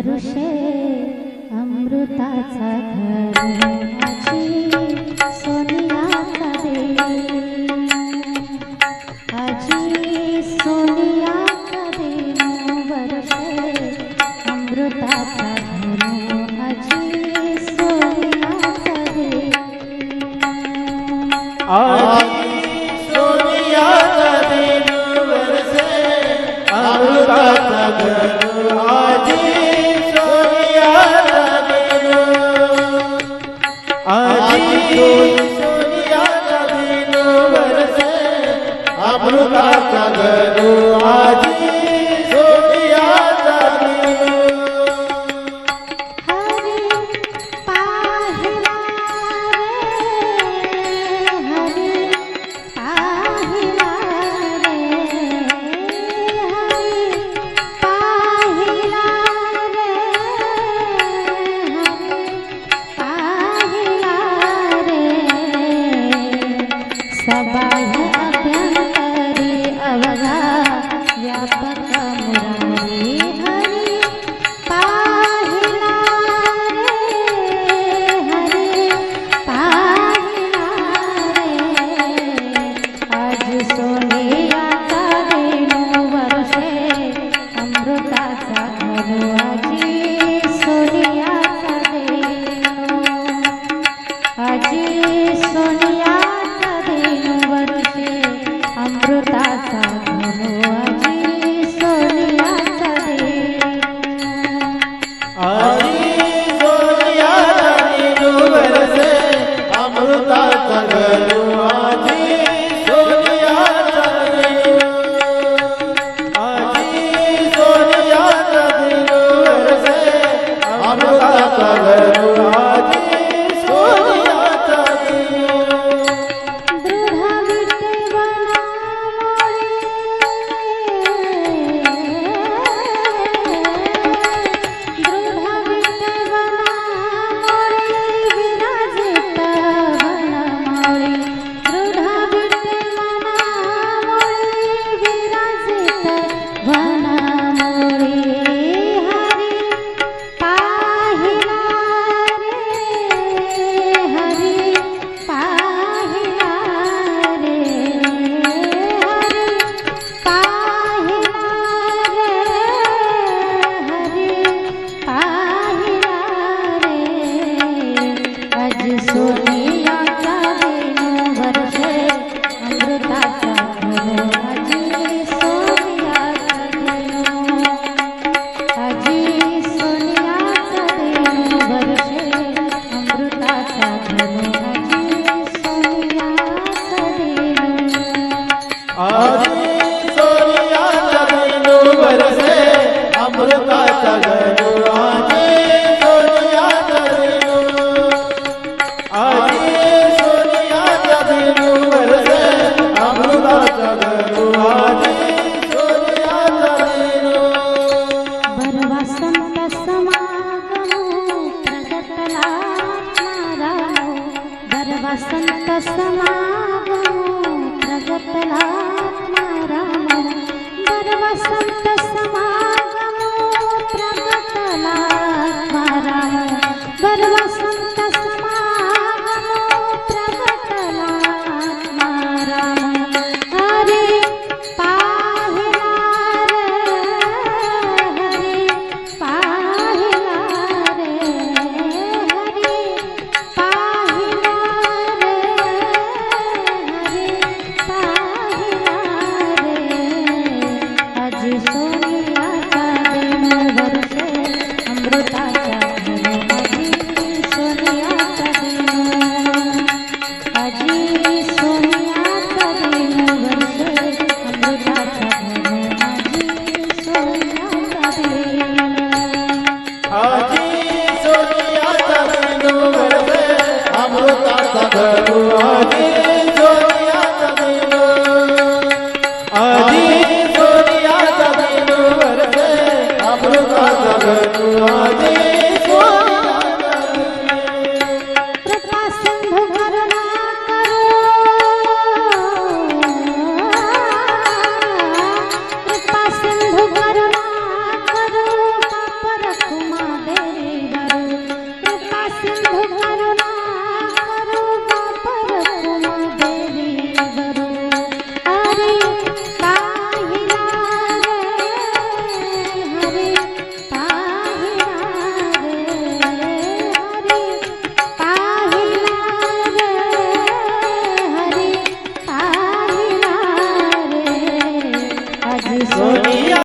वर्षे अमृताचा घन माझी सोनियाचा देव आजी सोनियाचा देव वर्षे अमृताचा घन आजी सोनियाचा देव आजी सोनियाचा देव वर्षे अमृताचा घन अमृताचा गणू आजी सोनियाचा हरी पाहिला रे हरी पाहिला रे हरी पाहिला रे सबाह अभ्यंतरी अवघा व्यापक मुरारी हरी पाहिला रे हरी पाहिला रे आज सोनियाचा देव वर्षे अमृताचा घन आजी सोनियाचा देव आजी सोनियाचा देव वर्षे अमृताचा घन आजी सोनियाचा देव आजी सोनियाचा देव वर्षे अमृताचा गणू आजी सोनियाचा देव आजी सोनियाचा देव वर्षे अमृताचा गणू आजी सोनियाचा देव दृढ विटेवनामुळे विराजित वनमाळी दृढ विटेवनामुळे विराजित वनमाळी हरी पाहिला रे हरी पाहिला रे हरी पाहिला रे हरी पाहिला रे आज सोनियाचा देव वर्षे अमृताचा घन आजी सोनियाचा देव आजी सोनियाचा देव वर्षे अमृताचा घन आजी सोनियाचा देव आजी सोनियाचा देव वर्षे अमृताचा गणू आजी सोनियाचा देव आजी सोनियाचा देव वर्षे अमृताचा गणू आजी सोनियाचा देव बरवा संत समागमो प्रगटला आत्मारामो बरवा संत समागमो प्रगटला आत्मारामो बरवा संत समागमो प्रगटला आत्मारामो बरवा संत समागमो प्रगटला आत्मारामो हरी पाहिला रे हरी पाहिला रे हरी पाहिला रे हरी पाहिला रे आजी सोनियाचा देव वर्षे अमृताचा घन आजी सोनियाचा देव आजी सोनियाचा देव वर्षे अमृताचा घन आजी सोनियाचा देव आजी सोनियाचा देव वर्षे अमृताचा गणू आजी सोनियाचा देव आजी सोनियाचा देव वर्षे अमृताचा गणू आजी